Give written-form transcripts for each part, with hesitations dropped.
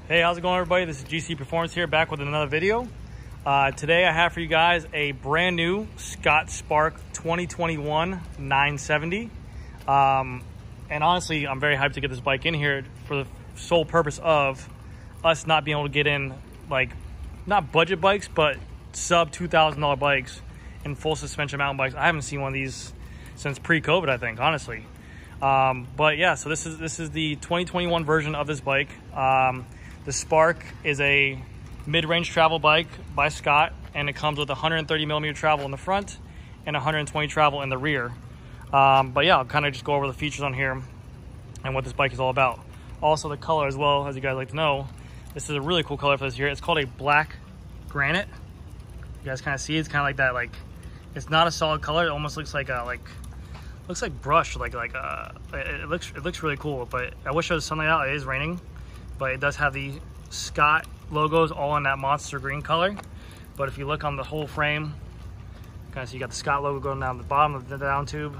Hey, how's it going, everybody? This is GC Performance here, back with another video. Today I have for you guys a brand new Scott Spark 2021 970. And honestly, I'm very hyped to get this bike in here for the sole purpose of us not being able to get in, like, not budget bikes, but sub $2,000 bikes and full suspension mountain bikes. I haven't seen one of these since pre-COVID, I think, honestly. But yeah, so this is the 2021 version of this bike. The Spark is a mid-range travel bike by Scott, and it comes with 130 millimeter travel in the front and 120 travel in the rear. But yeah, I'll kind of just go over the features on here and what this bike is all about. Also the color as well, as you guys like to know. This is a really cool color for this year. It's called a black granite. You guys kind of see it's kind of like that, like, it's not a solid color. It almost looks like a, looks like brush, it looks really cool. But I wish there was sunlight out. It is raining, but it does have the Scott logos all in that monster green color. But if you look on the whole frame, kind of see you got the Scott logo going down the bottom of the down tube.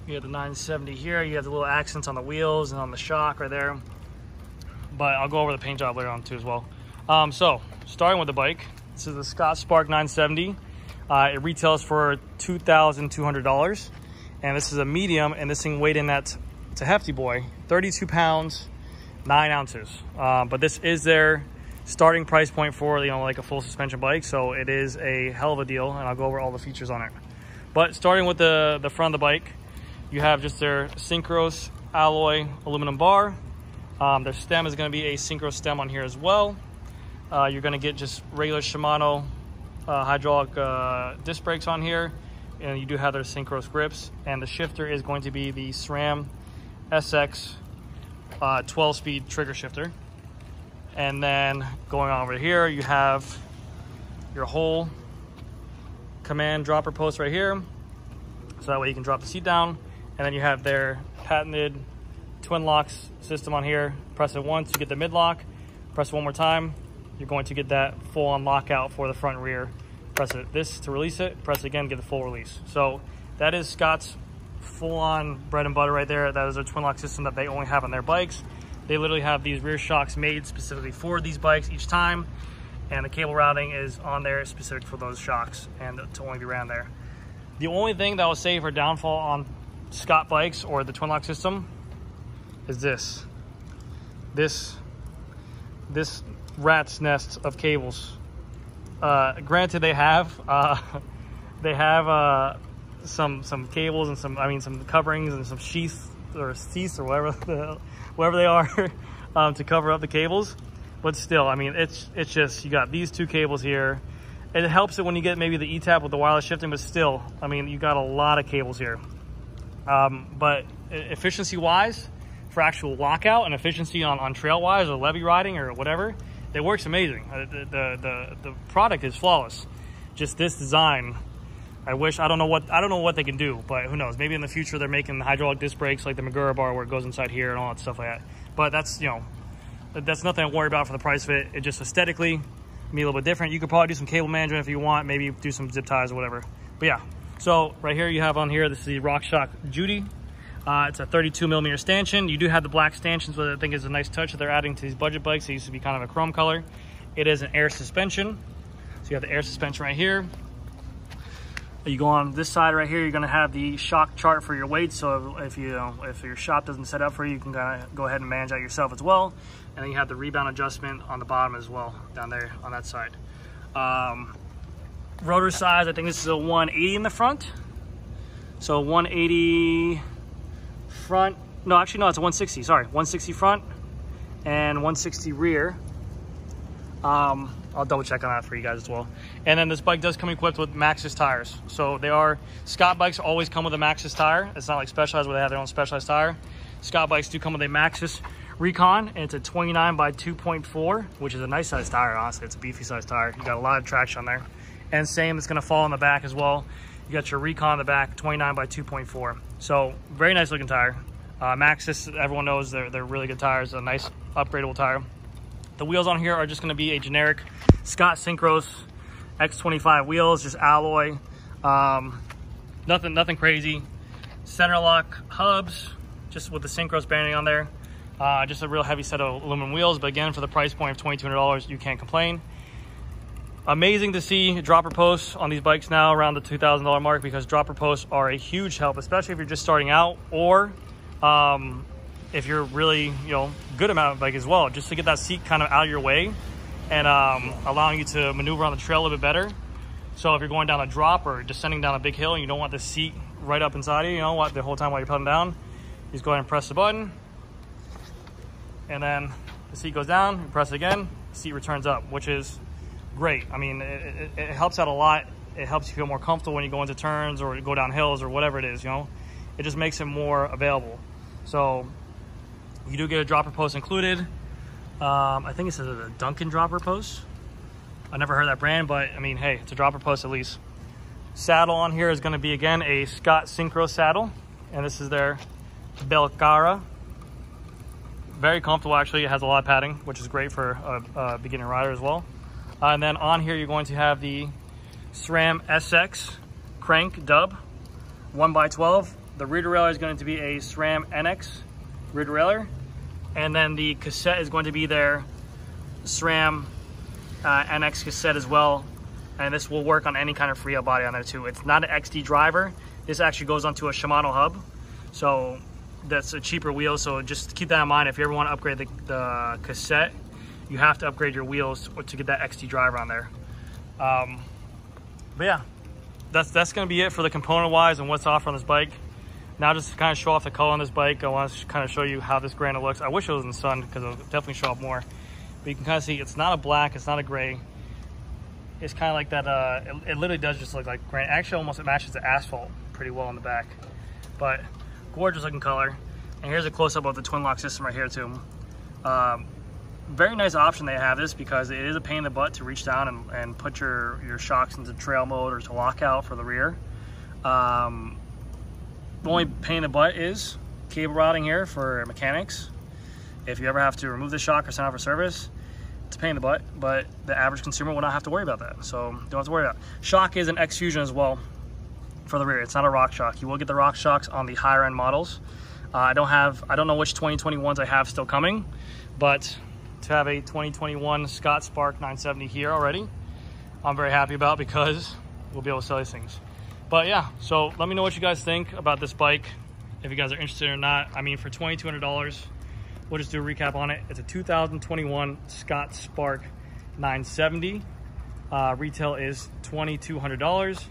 You have the 970 here. You have the little accents on the wheels and on the shock right there. But I'll go over the paint job later on too as well. So starting with the bike, this is the Scott Spark 970. It retails for $2,200. And this is a medium, and this thing weighed in at, it's a hefty boy, 32 pounds, 9 ounces. But this is their starting price point for, you know, like a full suspension bike. So it is a hell of a deal, and I'll go over all the features on it. But starting with the front of the bike, you have just their Synchros alloy aluminum bar. Their stem is going to be a Synchro stem on here as well. You're going to get just regular Shimano hydraulic disc brakes on here. And you do have their Synchros grips, and the shifter is going to be the SRAM SX 12-speed trigger shifter. And then going on over here, you have your whole command dropper post right here, so that way you can drop the seat down. And then you have their patented twin locks system on here. Press it once, you get the mid lock. Press it one more time, you're going to get that full-on lockout for the front and rear. Press this to release it, press it again, get the full release. So that is Scott's full-on bread and butter right there. That is a twin lock system that they only have on their bikes. They literally have these rear shocks made specifically for these bikes each time, and the cable routing is on there specific for those shocks and to only be ran there. The only thing that I will say for downfall on Scott bikes or the twin lock system is this rat's nest of cables. Granted, they have some cables and some coverings and some sheaths or whatever they are to cover up the cables. But still, I mean, it's just, you got these two cables here. It helps it when you get maybe the E-tap with the wireless shifting, but still, I mean, you got a lot of cables here. But efficiency wise, for actual lockout and efficiency on trail wise or levee riding or whatever, it works amazing. The product is flawless. Just this design, I don't know what they can do, but who knows? Maybe in the future they're making the hydraulic disc brakes like the Magura bar where it goes inside here and all that stuff like that. But that's, you know, that's nothing to worry about for the price of it. It just aesthetically be a little bit different. You could probably do some cable management if you want, maybe do some zip ties or whatever. But yeah, so right here you have on here, this is the RockShox Judy. It's a 32 millimeter stanchion. You do have the black stanchions, which I think is a nice touch that they're adding to these budget bikes. It used to be kind of a chrome color. It is an air suspension. So you have the air suspension right here. You go on this side right here, you're gonna have the shock chart for your weight. So if your shop doesn't set up for you, you can kind of go ahead and manage that yourself as well. And then you have the rebound adjustment on the bottom as well, down there on that side. Rotor size, I think this is a 180 in the front. So 180 front, no, actually no, it's a 160, sorry, 160 front and 160 rear. I'll double check on that for you guys as well. And then this bike does come equipped with Maxis tires. So Scott bikes always come with a Maxis tire. It's not like Specialized where they have their own Specialized tire. Scott bikes do come with a Maxis Recon, and it's a 29 by 2.4, which is a nice size tire, honestly. It's a beefy size tire. You got a lot of traction on there. And same, it's gonna fall in the back as well. You got your Recon in the back, 29 by 2.4. So very nice looking tire. Maxis, everyone knows they're really good tires, a nice upgradable tire. The wheels on here are just gonna be a generic Scott Synchros X25 wheels, just alloy. Nothing crazy. Center lock hubs, just with the Synchros branding on there. Just a real heavy set of aluminum wheels, but again, for the price point of $2,200, you can't complain. Amazing to see dropper posts on these bikes now around the $2,000 mark, because dropper posts are a huge help, especially if you're just starting out, or if you're really, good at mountain bike as well, just to get that seat kind of out of your way and allowing you to maneuver on the trail a little bit better. So if you're going down a drop or descending down a big hill and you don't want the seat right up inside of you, the whole time while you're pedaling down, you just go ahead and press the button, and then the seat goes down, you press it again, the seat returns up, which is great. I mean, it helps out a lot. It helps you feel more comfortable when you go into turns or go down hills or whatever it is, It just makes it more available. So you do get a dropper post included. I think it's a Duncan dropper post. I never heard that brand, but I mean, hey, it's a dropper post at least. Saddle on here is going to be, again, a Scott Synchro saddle, and this is their Belcara. Very comfortable, actually. It has a lot of padding, which is great for a beginner rider as well. And then on here, you're going to have the SRAM SX crank dub 1x12. The rear derailleur is going to be a SRAM NX rear derailleur. And then the cassette is going to be their SRAM NX cassette as well. And this will work on any kind of free body on there too. It's not an XD driver. This actually goes onto a Shimano hub. So that's a cheaper wheel. So just keep that in mind. If you ever want to upgrade the cassette, you have to upgrade your wheels to get that XD driver on there. But yeah, that's going to be it for the component wise and what's offered on this bike. Now just to kind of show off the color on this bike, I want to kind of show you how this Granite looks. I wish it was in the sun because it'll definitely show up more. But you can kind of see it's not a black, it's not a gray. It's kind of like that, it literally does just look like Granite. Actually, almost it matches the asphalt pretty well on the back. But gorgeous looking color. And here's a close-up of the twin lock system right here too. Very nice option they have this, because it is a pain in the butt to reach down and put your shocks into trail mode or to lockout for the rear. The only pain in the butt is cable routing here for mechanics. If you ever have to remove the shock or send out for service, it's a pain in the butt, but the average consumer will not have to worry about that. So don't have to worry about it. Shock is an X Fusion as well for the rear. It's not a rock shock. You will get the rock shocks on the higher end models. I don't know which 2021s I have still coming, but to have a 2021 Scott Spark 970 here already, I'm very happy about, because we'll be able to sell these things. But yeah, so let me know what you guys think about this bike, if you guys are interested or not. I mean, for $2,200, we'll just do a recap on it. It's a 2021 Scott Spark 970. Retail is $2,200.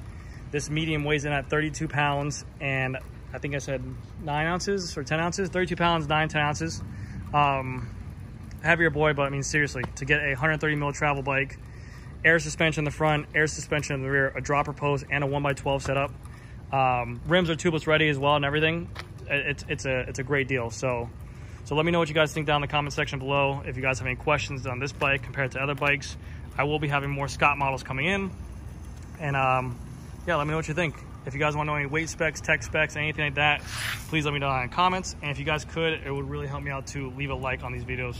This medium weighs in at 32 pounds, and I think I said 9 ounces or 10 ounces, 32 pounds, 10 ounces. Heavier boy, but I mean, seriously, to get a 130 mil travel bike, air suspension in the front, air suspension in the rear, a dropper post, and a 1x12 setup. Rims are tubeless ready as well and everything. It's a great deal. So let me know what you guys think down in the comment section below. If you guys have any questions on this bike compared to other bikes, I will be having more Scott models coming in. And yeah, let me know what you think. If you guys want to know any weight specs, tech specs, anything like that, please let me know in the comments. And if you guys could, it would really help me out to leave a like on these videos.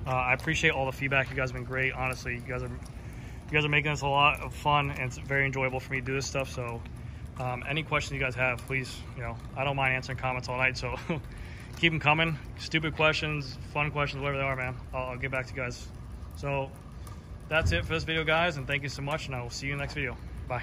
I appreciate all the feedback. You guys have been great. Honestly, you guys are making this a lot of fun, and it's very enjoyable for me to do this stuff. So any questions you guys have, please, I don't mind answering comments all night. So keep them coming. Stupid questions, fun questions, whatever they are, man. I'll get back to you guys. So that's it for this video, guys, and thank you so much, and I will see you in the next video. Bye.